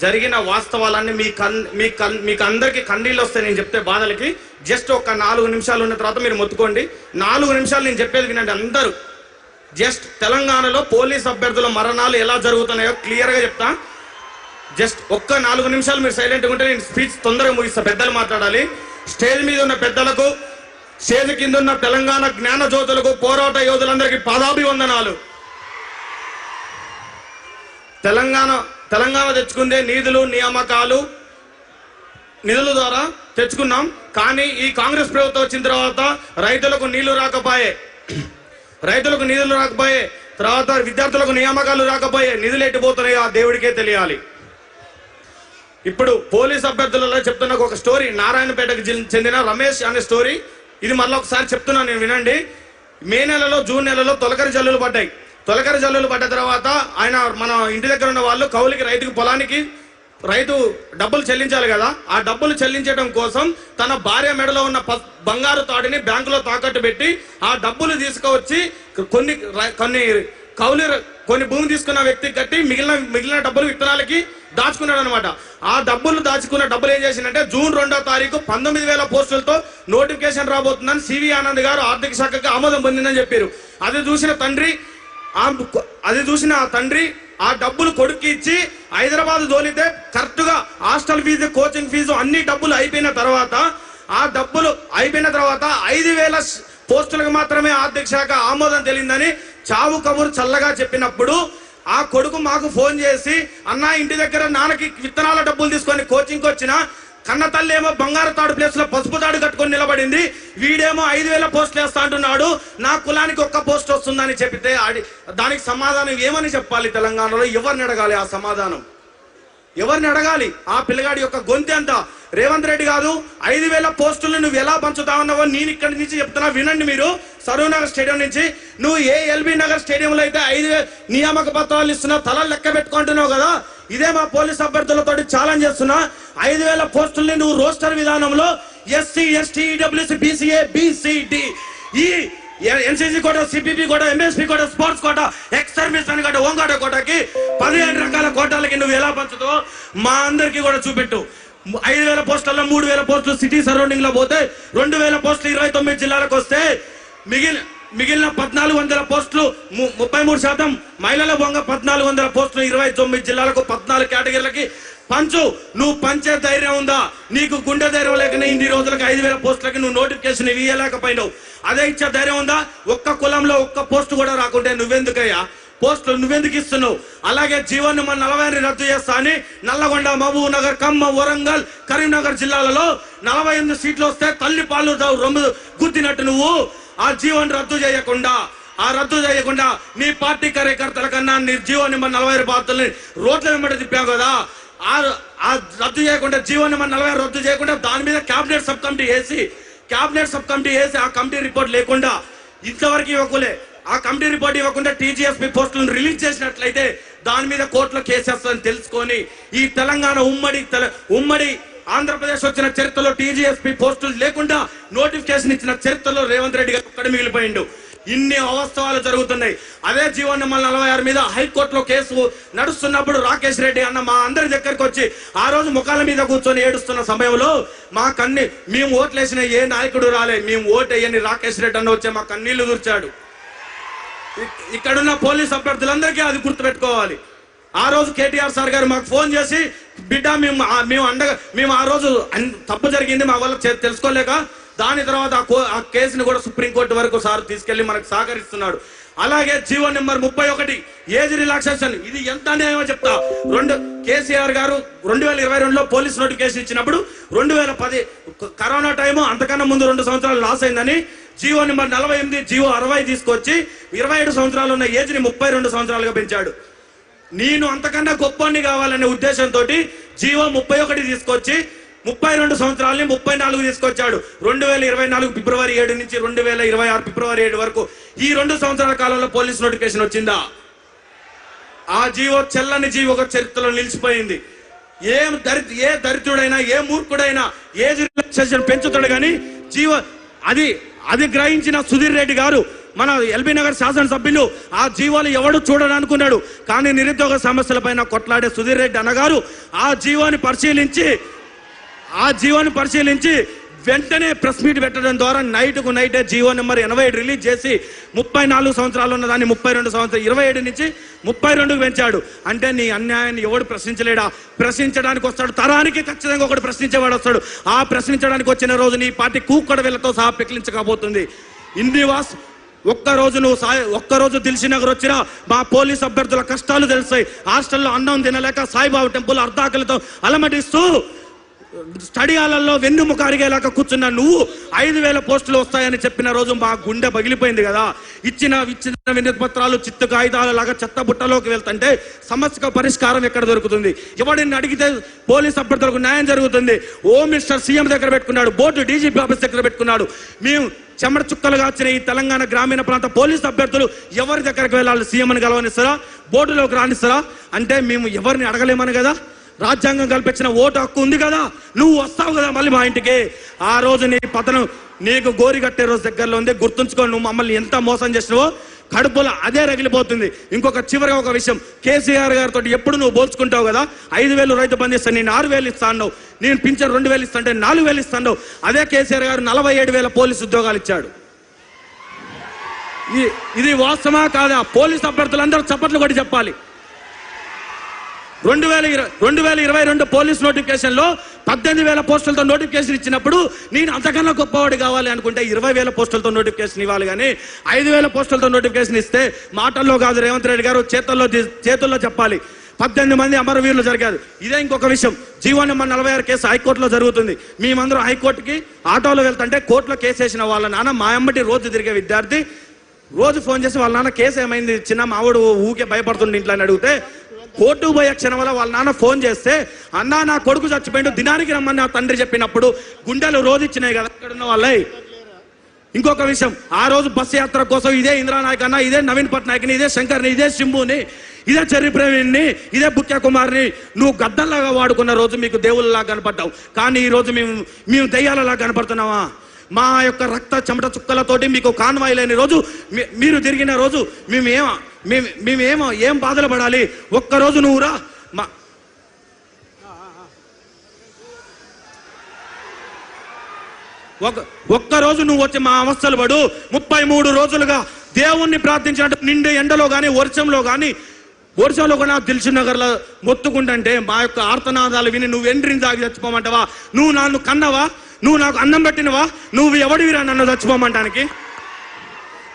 జరిగిన వాస్తవాలన్నీ మీకు అందరికి కన్నీళ్ళు వస్తాయి. నేను చెప్తే బాధలకి జస్ట్ ఒక 4 నిమిషాలు ఉన్న తర్వాత మీరు మొత్తుకోండి. 4 నిమిషాలు నేను చెప్పేది వినండి అందరూ. జస్ట్ తెలంగాణలో పోలీస్ అభ్యర్థుల మరణాలు ఎలా జరుగుతున్నాయో క్లియర్గా చెప్తా. జస్ట్ ఒక్క 4 నిమిషాలు మీరు సైలెంట్గా ఉంటే నేను స్పీచ్ తొందరగా ముగిస్తా. పెద్దలు మాట్లాడాలి. స్టేజ్ మీద ఉన్న పెద్దలకు, స్టేజ్ కింద ఉన్న తెలంగాణ జ్ఞాన జ్యోతులకు, పోరాట యోధులందరికీ పాదాభివందనాలు. తెలంగాణ తెచ్చుకుందే నిధులు, నియామకాలు, నిధుల ద్వారా తెచ్చుకున్నాం. కానీ ఈ కాంగ్రెస్ ప్రభుత్వం వచ్చిన తర్వాత రైతులకు నీళ్లు రాకపోయే, తర్వాత విద్యార్థులకు నియామకాలు రాకపోయే, నిధులు ఎట్టిపోతున్నాయో ఆ దేవుడికే తెలియాలి. ఇప్పుడు పోలీస్ అభ్యర్థులలో చెప్తున్న ఒక స్టోరీ, నారాయణపేటకు చెందిన రమేష్ అనే స్టోరీ. ఇది మళ్ళీ ఒకసారి చెప్తున్నాను నేను, వినండి. మే నెలలో, జూన్ నెలలో తొలకరి జల్లులు పడ్డాయి. తొలకరి జల్లులు పడ్డ తర్వాత ఆయన మన ఇంటి దగ్గర ఉన్న వాళ్ళు కౌలుకి రైతు డబ్బులు చెల్లించాలి కదా. ఆ డబ్బులు చెల్లించడం కోసం తన భార్య మెడలో ఉన్న బంగారు తాడిని బ్యాంకులో తాకట్టు పెట్టి ఆ డబ్బులు తీసుకువచ్చి కొన్ని భూమి తీసుకున్న వ్యక్తికి కట్టి మిగిలిన డబ్బులు విత్తనాలకి దాచుకున్నాడు అనమాట. ఆ దాచుకున్న డబ్బులు ఏం చేసిందంటే జూన్ 2వ తారీఖు 19,000 పోస్టులతో నోటిఫికేషన్ రాబోతుందని సివి ఆనంద్ గారు ఆర్థిక శాఖకి ఆమోదం పొందిందని చెప్పారు. అది చూసిన ఆ తండ్రి ఆ డబ్బులు కొడుకు ఇచ్చి హైదరాబాద్ తోలితే కరెక్ట్ గా హాస్టల్ ఫీజు, కోచింగ్ ఫీజు అన్ని డబ్బులు అయిపోయిన తర్వాత 5,000 పోస్టులకు మాత్రమే ఆర్థిక శాఖ ఆమోదం తెలియదని చావు కబురు చల్లగా చెప్పినప్పుడు ఆ కొడుకు మాకు ఫోన్ చేసి, అన్నా ఇంటి దగ్గర నాన్నకి విత్తనాల డబ్బులు తీసుకొని కోచింగ్కి వచ్చిన కన్న తల్లి ఏమో బంగారు తాడు ప్లేస్ లో పసుపు తాడు కట్టుకొని నిలబడింది, వీడేమో 5,000 పోస్టులు వేస్తా అంటున్నాడు, నా కులానికి 1 పోస్ట్ వస్తుందని చెప్పితే దానికి సమాధానం ఏమని చెప్పాలి? తెలంగాణలో ఎవరిని అడగాలి? ఆ సమాధానం ఎవరిని అడగాలి? ఆ పిల్లగాడి యొక్క గొంతు ఎంత? రేవంత్ రెడ్డి కాదు, 5,000 పోస్టులు నువ్వు ఎలా పంచుతావన్నావో నేను ఇక్కడి నుంచి చెప్తున్నా, వినండి మీరు. సరూర్ నగర్ స్టేడియం నుంచి నువ్వు ఎల్బీ నగర్ స్టేడియంలో అయితే 5,000 నియామక పత్రాలు ఇస్తున్నావు, తలలు లెక్క పెట్టుకుంటున్నావు కదా. ఇదే మా పోలీస్ అభ్యర్థులతో ఛాలెంజ్ చేస్తున్నా, 5,000 పోస్టుల్ని నువ్వు రోస్టర్ విధానంలో SC, ST, EWS, BCA, BCD, ఈ NCC quota, CPP quota, MSP quota, sports quota, ex service men quota, home quota కోటకి 15 రకాల కోటాలకి నువ్వు ఎలా పంచుతావు మా అందరికీ కూడా చూపెట్టు. 5,000 పోస్టుల్లో 3,000 పోస్టులు సిటీ సరౌండింగ్ లో పోతే, 2,000 పోస్టులు 29 జిల్లాలకు వస్తే, మిగిలిన 1,400 పోస్టులు 33% మహిళల బొంగ 1,400 పోస్టులు 29 జిల్లాలకు 14 కేటగిరీలకి పంచు. నువ్వు పంచే ధైర్యం ఉందా? నీకు గుండె ధైర్యం లేకనే ఇన్ని రోజులకు 5,000 పోస్టులకి నువ్వు నోటిఫికేషన్ ఇవ్వలేకపోయినావు. అదే ఇచ్చే ధైర్యం ఉందా? ఒక్క కులంలో 1 పోస్టు కూడా రాకుంటే నువ్వెందుకయ్యా పోస్టులు నువ్వెందుకు ఇస్తున్నావు? అలాగే జీవన్ 40 రద్దు చేస్తా అని నల్లగొండ, మహబూబ్ నగర్, ఖమ్మం, వరంగల్, కరీంనగర్ జిల్లాలలో 48 సీట్లు వస్తే తల్లి పాలు రొమ్ము గుద్దినట్టు నువ్వు ఆ జీవన్ రద్దు చేయకుండా నీ పార్టీ కార్యకర్తల కన్నా నీ జీవో నెంబర్ 40 బాధ్యతల్ని రోడ్ల వెంబడి తిప్పావు కదా. ఆ రద్దు చేయకుండా, జీవో నెంబర్ 40 రద్దు చేయకుండా దాని మీద క్యాబినెట్ సబ్ కమిటీ వేసి ఆ కమిటీ రిపోర్ట్ లేకుండా ఇంతవరకు ఇవ్వకులే. ఆ కమిటీ రిపోర్ట్ ఇవ్వకుండా టీజీఎస్పీ పోస్టులను రిలీజ్ చేసినట్లయితే దాని మీద కోర్టులో కేసు వేస్తుందని తెలుసుకొని ఈ తెలంగాణ ఉమ్మడి ఆంధ్రప్రదేశ్ వచ్చిన చరిత్రలో టీజీఎస్పీ పోస్టులు లేకుండా నోటిఫికేషన్ ఇచ్చిన చరిత్రలో రేవంత్ రెడ్డి గారు ఒక్కడే మిగిలిపోయిండు. ఇన్ని అవస్థలు జరుగుతున్నాయి. అదే జీవన్ నెంబర్ 46 మీద హైకోర్టులో కేసు నడుస్తున్నప్పుడు రాకేష్ రెడ్డి అన్న మా అందరి దగ్గరికి వచ్చి ఆ రోజు ముఖాల మీద కూర్చొని ఏడుస్తున్న సమయంలో మేము ఓట్లేసిన ఏ నాయకుడు రాలే, మేము ఓటేయని రాకేష్ రెడ్డి అన్న వచ్చే మా కన్నీళ్లు దూర్చాడు. ఇక్కడున్న పోలీస్ అభ్యర్థులందరికీ అది గుర్తుపెట్టుకోవాలి. ఆ రోజు కేటీఆర్ సార్ గారు మాకు ఫోన్ చేసి, బిడ్డ మేము ఆ రోజు తప్పు జరిగింది మా వల్ల తెలుసుకోలేక దాని తర్వాత ఆ కేసుని కూడా సుప్రీంకోర్టు వరకు సార్ తీసుకెళ్లి మనకు సహకరిస్తున్నాడు. అలాగే జీవో నెంబర్ 31 ఏజ్ రిలాక్సేషన్, ఇది ఎంత అన్యాయమో చెప్తా. కేసీఆర్ గారు 2022లో పోలీస్ నోటిఫికేషన్ ఇచ్చినప్పుడు 2010 కరోనా టైము, అంతకన్నా ముందు 2 సంవత్సరాలు లాస్ అయిందని జీవో నెంబర్ 48, జీవో 60 తీసుకొచ్చి 27 సంవత్సరాలు ఉన్న ఏజ్ ని 32 సంవత్సరాలుగా పెంచాడు. నేను అంతకన్నా గొప్పని కావాలనే ఉద్దేశంతో జీవో 31 తీసుకొచ్చి 32 సంవత్సరాలని 34 తీసుకొచ్చాడు. 2024 ఫిబ్రవరి 7 నుంచి 2026 ఫిబ్రవరి 7 వరకు ఈ 2 సంవత్సరాల కాలంలో పోలీస్ నోటిఫికేషన్ వచ్చిందా? ఆ జీవో చెల్లని జీవో ఒక చరిత్రలో నిలిచిపోయింది. ఏ దరిద్రుడైనా, ఏ మూర్ఖుడైనా ఏజ్ రిలాక్సేషన్ పెంచుతాడు కానీ జీవో అది గ్రహించిన సుధీర్ రెడ్డి గారు మన ఎల్బీ నగర్ శాసనసభ్యులు ఆ జీవోలు ఎవడు చూడాలనుకున్నాడు. కానీ నిరుద్యోగ సమస్యల పైన కొట్లాడే సుధీర్ రెడ్డి అన్నగారు ఆ జీవోని పరిశీలించి వెంటనే ప్రెస్ మీట్ పెట్టడం ద్వారా నైట్కు నైటే జీవో నెంబర్ 87 రిలీజ్ చేసి 34 సంవత్సరాలు ఉన్న దాన్ని 32 సంవత్సరాలు 27 నుంచి 32కు పెంచాడు. అంటే నీ అన్యాయాన్ని ఎవడు ప్రశ్నించలేడా? ప్రశ్నించడానికి వస్తాడు, తరానికి ఖచ్చితంగా ఒకడు ప్రశ్నించేవాడు వస్తాడు. ఆ ప్రశ్నించడానికి వచ్చిన రోజు నీ పార్టీ కూక్కడ వీళ్ళతో సహా పెకిలించకపోతుంది. ఇందివాస్ ఒక్కరోజు దిల్సుఖ్నగర్ వచ్చినా మా పోలీస్ అభ్యర్థుల కష్టాలు తెలుస్తాయి. హాస్టల్లో అన్నం తినలేక సాయిబాబా టెంపుల్ అర్ధాకలతో అలమటిస్తూ స్టడీ హాలల్లో వెన్నుముక అరిగేలాగా కూర్చున్నా నువ్వు 5,000 పోస్టులు వస్తాయని చెప్పిన రోజు మా గుండె పగిలిపోయింది కదా. ఇచ్చిన వినతి పత్రాలు చిత్తు కాగితాల లాగా చెత్త బుట్టలోకి వెళ్తుంటే సమస్యకు పరిష్కారం ఎక్కడ దొరుకుతుంది? ఎవడిని అడిగితే పోలీస్ అభ్యర్థులకు న్యాయం జరుగుతుంది. హోమ్ మినిస్టర్ సీఎం దగ్గర పెట్టుకున్నాడు, బోర్డు డీజీపీ ఆఫీస్ దగ్గర పెట్టుకున్నాడు. మేము చెమట చుక్కలుగా వచ్చిన ఈ తెలంగాణ గ్రామీణ ప్రాంత పోలీస్ అభ్యర్థులు ఎవరి దగ్గరకు వెళ్ళాలి? సీఎంని కలవనిస్తారా? బోర్డులోకి రానిస్తారా? అంటే మేము ఎవరిని అడగలేమని కదా. రాజ్యాంగం కల్పించిన ఓటు హక్కు ఉంది కదా. నువ్వు వస్తావు కదా మళ్ళీ మా ఇంటికి. ఆ రోజు నీ పతనం నీకు గోరి కట్టే రోజు దగ్గరలో ఉంది. గుర్తుంచుకో, నువ్వు మమ్మల్ని ఎంత మోసం చేసినావో కడుపులో అదే రగిలిపోతుంది. ఇంకొక చివరిగా ఒక విషయం, కేసీఆర్ గారితో ఎప్పుడు నువ్వు పోల్చుకుంటావు కదా. 5,000 రైతు బంధు ఇస్తాను, నేను 6,000 ఇస్తాను. నేను పింఛన్ 2,000 ఇస్తాంటే 4,000 ఇస్తాను. అదే కేసీఆర్ గారు 47,000 పోలీసు ఉద్యోగాలు ఇచ్చాడు. ఇది వాస్తవమా కాదా? పోలీసు అభ్యర్థులందరూ చప్పట్లు కొట్టి చెప్పాలి. 2022 పోలీస్ నోటిఫికేషన్ లో 18,000 పోస్టులతో నోటిఫికేషన్ ఇచ్చినప్పుడు నేను అంతకన్నా గొప్పవాడు కావాలి అనుకుంటే 20,000 పోస్టులతో నోటిఫికేషన్ ఇవ్వాలి. కానీ 5,000 పోస్టులతో నోటిఫికేషన్ ఇస్తే మాటల్లో కాదు, రేవంత్ రెడ్డి గారు చేతుల్లో చెప్పాలి. 18 మంది అమరవీరులు జరిగారు. ఇదే ఇంకొక విషయం, జీవో నెంబర్ 46 కేసు హైకోర్టులో జరుగుతుంది. మేమందరం హైకోర్టుకి ఆటోలో వెళ్తుంటే కోర్టులో కేసు వేసిన వాళ్ళ నాన్న మా అమ్మటి రోజు తిరిగే విద్యార్థి రోజు ఫోన్ చేసి వాళ్ళ నాన్న కేసు ఏమైంది చిన్న మావాడు ఊకే భయపడుతుంది ఇంట్లో అని అడిగితే, కోర్టుకు పోయే క్షణం వల్ల వాళ్ళ నాన్న ఫోన్ చేస్తే, అన్నా నా కొడుకు చచ్చిపోయిండు దినానికి రమ్మని నా తండ్రి చెప్పినప్పుడు గుండెలు రోజు ఇచ్చినాయి కదా ఇక్కడ ఉన్న వాళ్ళే. ఇంకొక విషయం, ఆ రోజు బస్సు యాత్ర కోసం ఇదే ఇంద్రానాయక్ అన్న, ఇదే నవీన్ పట్నాయక్ని, ఇదే శంకర్ని, ఇదే శంభుని, ఇదే చెర్రి ప్రవీణ్ని, ఇదే బుక్యా కుమార్ని నువ్వు గద్దల్లాగా వాడుకున్న రోజు మీకు దేవుళ్ళలాగా కనపడ్డావు. కానీ ఈ రోజు మేము దెయ్యాలలాగా కనపడుతున్నావా? మా యొక్క రక్త చెమట చుక్కలతోటి మీకు కాన్వాయ్ లేని రోజు, మీరు తిరిగిన రోజు మేమేమో ఏం బాధలు పడాలి? ఒక్కరోజు నువ్వు రా, ఒక్కరోజు నువ్వు వచ్చి మా అవస్థలు పడు. 33 రోజులుగా దేవుణ్ణి ప్రార్థించినట్టు నిండే ఎండలో కానీ వర్షంలో కూడా దిల్సుఖ్నగర్లో మొత్తుకుంటుంటే మా యొక్క ఆర్తనాదాలు విని నువ్వు ఎండ్రిని తాగి చచ్చిపోమంటావా? నువ్వు నన్ను కన్నవా? నువ్వు నాకు అన్నం పెట్టినవా? నువ్వు ఎవడివిరా నన్ను చచ్చిపోమంటానికి?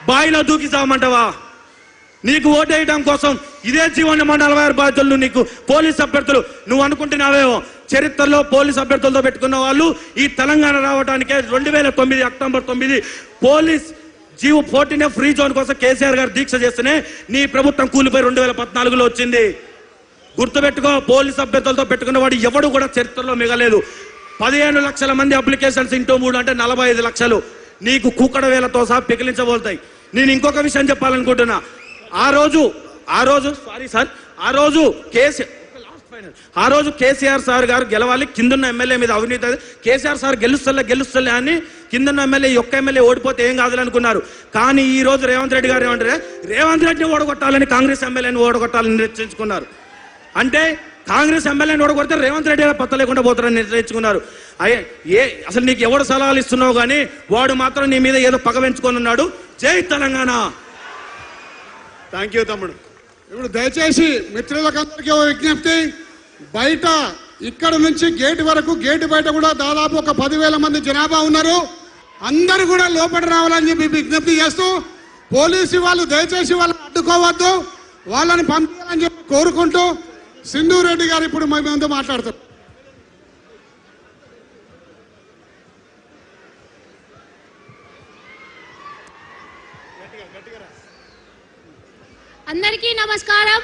బాయిలో దూకి చావమంటావా? నీకు ఓటేయడం కోసం ఇదే జీవో నెంబర్ 46 బాధ్యతలు నీకు పోలీస్ అభ్యర్థులు నువ్వు అనుకుంటున్నావేమో. చరిత్రలో పోలీస్ అభ్యర్థులతో పెట్టుకున్న వాళ్ళు ఈ తెలంగాణ రావడానికే 2009 October 9 police GO 14 free zone కోసం కేసీఆర్ గారు దీక్ష చేస్తేనే నీ ప్రభుత్వం కూలిపోయి 2014లో వచ్చింది. గుర్తుపెట్టుకో, పోలీస్ అభ్యర్థులతో పెట్టుకున్న వాడు ఎవడు కూడా చరిత్రలో మిగలేదు. 15 లక్షల మంది అప్లికేషన్స్ ఇంటూ 3 అంటే 45 లక్షలు నీకు కుక్కడ వేలతో సహా పెకిలించబోతాయి. నేను ఇంకొక విషయం చెప్పాలనుకుంటున్నా. ఆ రోజు కేసీఆర్ సార్ గారు గెలవాలి, కిందన్న ఎమ్మెల్యే మీద అవినీతి, కేసీఆర్ సార్ గెలుస్తలే అని కిందన్న ఎమ్మెల్యే ఒక్క ఎమ్మెల్యే ఓడిపోతే ఏం కాదని అనుకున్నారు. కానీ ఈ రోజు రేవంత్ రెడ్డి గారు ఏమంటారు? రేవంత్ రెడ్డిని ఓడగొట్టాలని, కాంగ్రెస్ ఎమ్మెల్యేని ఓడగొట్టాలని నిర్ణయించుకున్నారు. అంటే కాంగ్రెస్ ఎమ్మెల్యేని ఓడగొడితే రేవంత్ రెడ్డి పత్త లేకుండా పోతారని నిర్ణయించుకున్నారు. అసలు నీకు ఎవడు సలహాలు ఇస్తున్నావు కానీ వాడు మాత్రం నీ మీద ఏదో పగ పెంచుకొని ఉన్నాడు. జై తెలంగాణ. థ్యాంక్ యూ తమ్ముడు. ఇప్పుడు దయచేసి మిత్రులకందరికీ విజ్ఞప్తి, బయట ఇక్కడ నుంచి గేటు వరకు, గేటు బయట కూడా దాదాపు ఒక 10,000 మంది జనాభా ఉన్నారు. అందరూ కూడా లోపల రావాలని చెప్పి విజ్ఞప్తి చేస్తూ, పోలీసు వాళ్ళు దయచేసి వాళ్ళని అడ్డుకోవద్దు, వాళ్ళని పంపించాలని చెప్పి కోరుకుంటూ సింధు రెడ్డి గారు ఇప్పుడు మా ముందు మాట్లాడతారు. అందరికీ నమస్కారం.